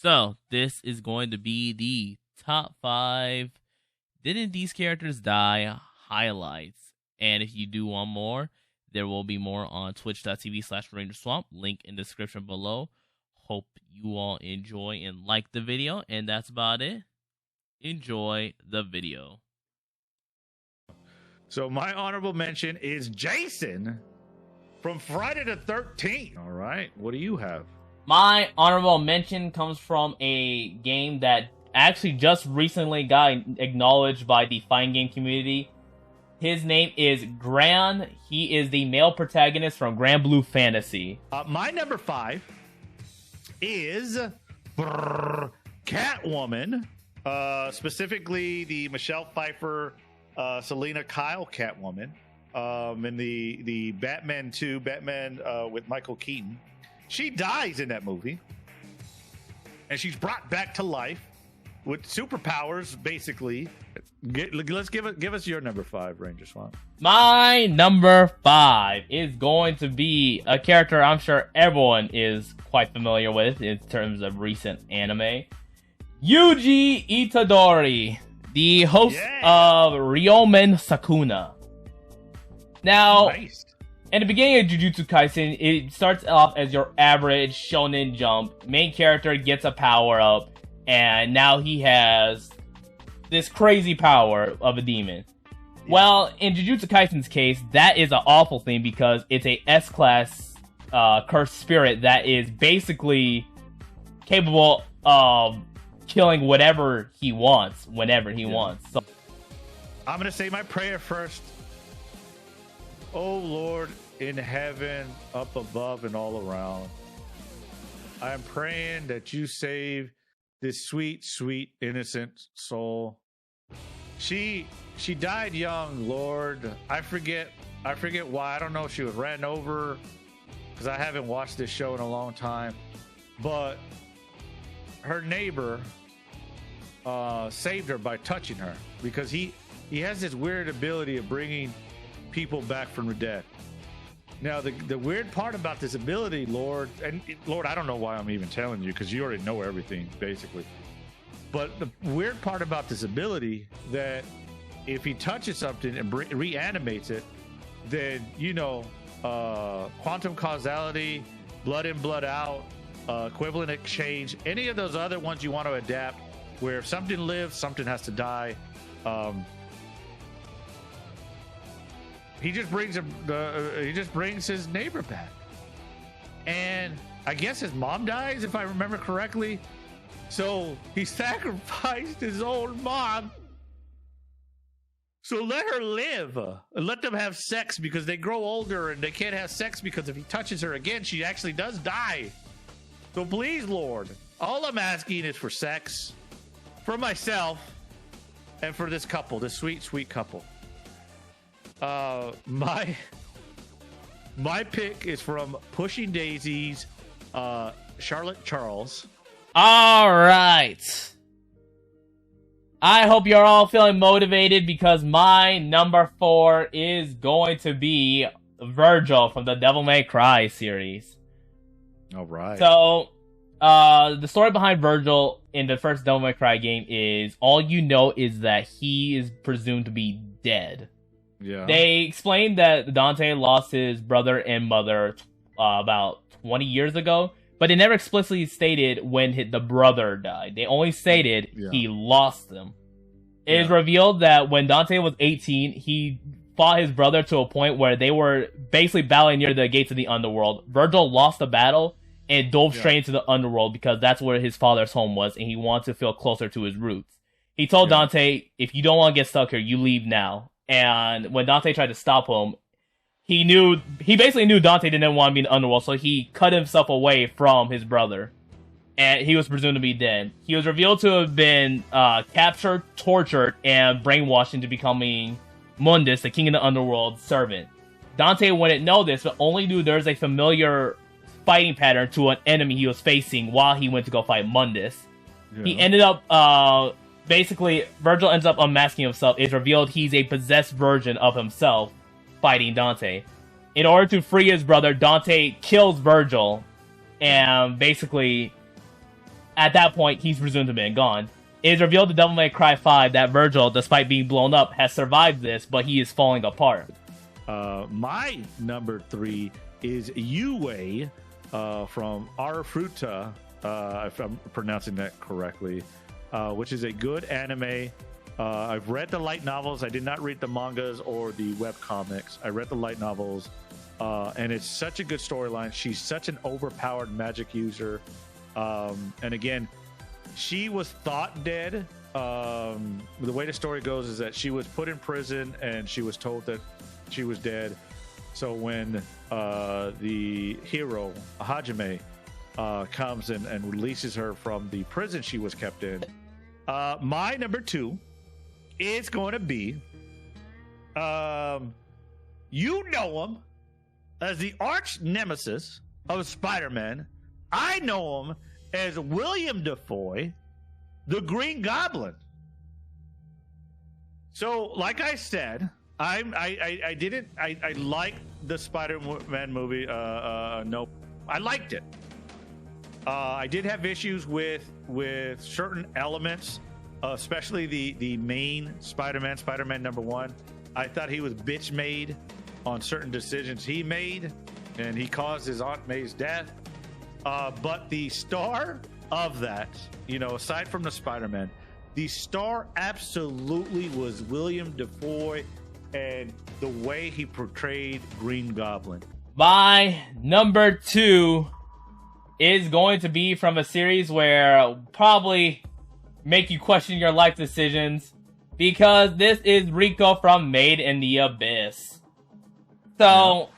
So, this is going to be the top 5 Didn't These Characters Die highlights. And if you do want more, there will be more on twitch.tv/RangerSwamp. Link in the description below. Hope you all enjoy and like the video. And that's about it. Enjoy the video. So my honorable mention is Jason from Friday the 13th. All right, what do you have? My honorable mention comes from a game that actually just recently got acknowledged by the fighting game community. His name is Gran. He is the male protagonist from Grand Blue Fantasy. My number 5 is Catwoman. Specifically the Michelle Pfeiffer, Selena Kyle Catwoman. In the Batman 2, Batman with Michael Keaton. She dies in that movie. And she's brought back to life with superpowers, basically. Let's give us your number 5, Ranger Swamp. My number 5 is going to be a character I'm sure everyone is quite familiar with in terms of recent anime. Yuji Itadori, the host of Ryomen Sakuna. Now, nice. In the beginning of Jujutsu Kaisen, it starts off as your average shonen jump. Main character gets a power-up, and now he has this crazy power of a demon. Yeah. Well, in Jujutsu Kaisen's case, that is an awful thing because it's a S-class cursed spirit that is basically capable of killing whatever he wants, whenever he wants. So, I'm going to say my prayer first. Oh, Lord, in heaven, up above and all around, I am praying that you save this sweet, sweet, innocent soul. She died young, Lord. I forget why. I don't know if she was ran over, because I haven't watched this show in a long time. But her neighbor saved her by touching her, because he has this weird ability of bringing people back from the dead. Now, the weird part about this ability, Lord, Lord, I don't know why I'm even telling you, because you already know everything, basically. But the weird part about this ability, that if he touches something and reanimates it, then, you know, quantum causality, blood in, blood out, equivalent exchange, any of those other ones you want to adapt, where if something lives, something has to die. He just brings his neighbor back, and I guess his mom dies, if I remember correctly. So he sacrificed his own mom. So let her live, and let them have sex, because they grow older and they can't have sex, because if he touches her again, she actually does die. So please, Lord, all I'm asking is for sex, for myself, and for this couple, this sweet, sweet couple. My pick is from Pushing Daisies, Charlotte Charles. all right. I hope you're all feeling motivated, because my number 4 is going to be Virgil from the Devil May Cry series. All right. So, the story behind Virgil in the first Devil May Cry game is, all you know is that he is presumed to be dead. Yeah. They explained that Dante lost his brother and mother about 20 years ago, but they never explicitly stated when the brother died. They only stated he lost them. It is revealed that when Dante was 18, he fought his brother to a point where they were basically battling near the gates of the underworld. Virgil lost the battle and dove straight into the underworld, because that's where his father's home was, and he wanted to feel closer to his roots. He told Dante, if you don't want to get stuck here, you leave now. And when Dante tried to stop him, he basically knew Dante didn't want to be in the underworld, so he cut himself away from his brother. And he was presumed to be dead. He was revealed to have been captured, tortured, and brainwashed into becoming Mundus, the king of the underworld servant. Dante wouldn't know this, but only knew there's a familiar fighting pattern to an enemy he was facing while he went to go fight Mundus. Yeah. He ended up basically, Virgil ends up unmasking himself. It's revealed he's a possessed version of himself fighting Dante. In order to free his brother, Dante kills Virgil and basically at that point, he's presumed to have been gone. It is revealed in Devil May Cry 5 that Virgil, despite being blown up, has survived this, but he is falling apart. My number 3 is Yue from Arufruta, if I'm pronouncing that correctly, which is a good anime. I've read the light novels. I did not read the mangas or the web comics. I read the light novels, and it's such a good storyline. She's such an overpowered magic user. And again, she was thought dead. The way the story goes is that she was put in prison and she was told that she was dead. So when the hero, Hajime, comes and releases her from the prison she was kept in, my number 2 is going to be, you know him as the arch nemesis of Spider-Man. I know him as William Dafoe, the Green Goblin. So, like I said, I liked the Spider-Man movie. No, I liked it. I did have issues with certain elements, especially the main Spider-Man number 1. I thought he was bitch made on certain decisions he made, and he caused his Aunt May's death. But the star of that, aside from the Spider-Man, the star absolutely was William Dafoe and the way he portrayed Green Goblin. My number 2 is going to be from a series where probably make you question your life decisions, because this is Rico from Made in the Abyss. So,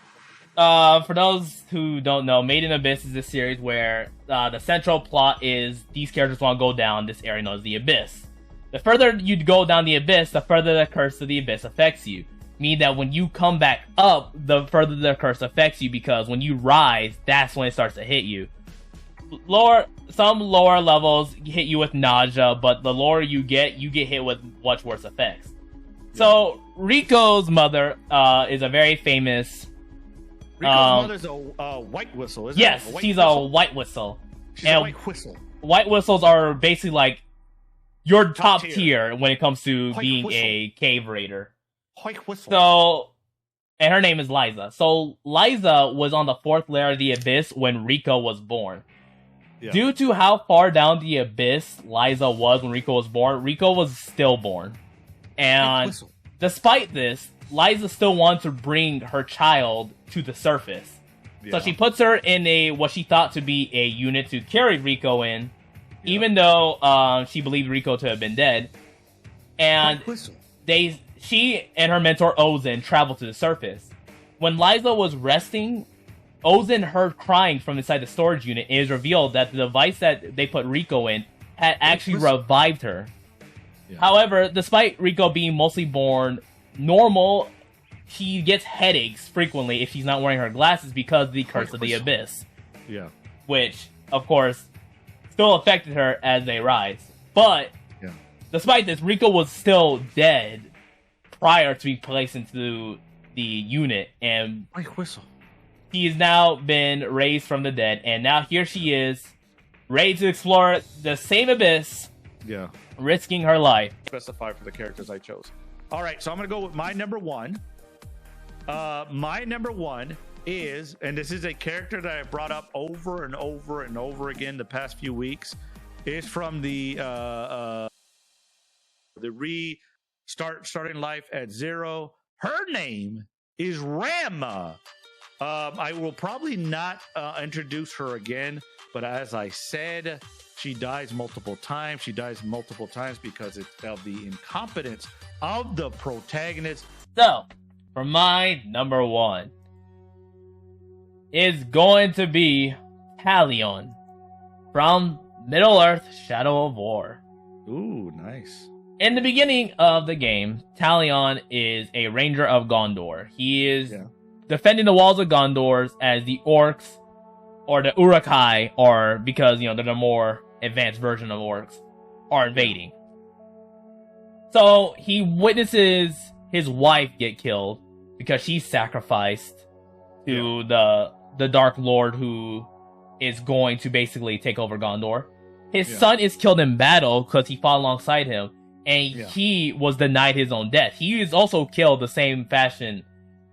for those who don't know, Made in the Abyss is a series where the central plot is these characters want to go down this area known as the Abyss. The further you go down the Abyss, the further the curse of the Abyss affects you. Meaning that when you come back up, the further the curse affects you, because when you rise, that's when it starts to hit you. Some lower levels hit you with nausea, but the lower you get hit with much worse effects. So Rico's mother is a very famous. Rico's mother's a white whistle, isn't it? Yes, she's a white whistle. She's a white whistle. White whistles are basically like your top tier when it comes to being a cave raider. White whistle. So, and her name is Liza. So Liza was on the 4th layer of the Abyss when Rico was born. Yeah. Due to how far down the Abyss Liza was when Rico was born, Rico was stillborn. And despite this, Liza still wanted to bring her child to the surface. Yeah. So she puts her in what she thought to be a unit to carry Rico in, even though she believed Rico to have been dead. And she and her mentor Ozen traveled to the surface. When Liza was resting, Ozen heard crying from inside the storage unit, and it is revealed that the device that they put Rico in had actually revived her. Yeah. However, despite Rico being mostly born normal, she gets headaches frequently if she's not wearing her glasses because of the curse of the Abyss. Yeah. Which, of course, still affected her as they rise. But, despite this, Rico was still dead prior to being placed into the unit, and she has now been raised from the dead, and now here she is, ready to explore the same abyss, risking her life. Specify for the characters I chose. All right, so I'm going to go with my number 1. My number 1 is, and this is a character that I brought up over and over and over again the past few weeks, is from the starting life at 0. Her name is Rama. I will probably not introduce her again, but as I said, she dies multiple times. She dies multiple times because of the incompetence of the protagonist. So, for my number 1, is going to be Talion from Middle-earth: Shadow of War. Ooh, nice. In the beginning of the game, Talion is a ranger of Gondor. He is defending the walls of Gondor as the orcs, or the Uruk-hai, or because, they're the more advanced version of orcs, are invading. So, he witnesses his wife get killed because she's sacrificed to the Dark Lord who is going to basically take over Gondor. His son is killed in battle because he fought alongside him, and Yeah. he was denied his own death. He is also killed the same fashion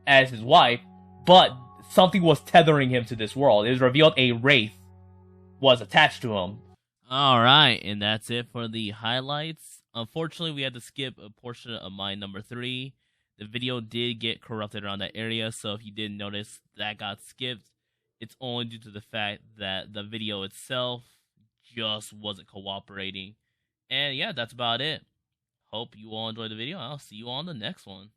as his wife, but something was tethering him to this world. It was revealed a wraith was attached to him. All right, and that's it for the highlights. Unfortunately, we had to skip a portion of my number 3. The video did get corrupted around that area, so if you didn't notice, that got skipped. It's only due to the fact that the video itself just wasn't cooperating. And yeah, that's about it. Hope you all enjoyed the video. I'll see you on the next one.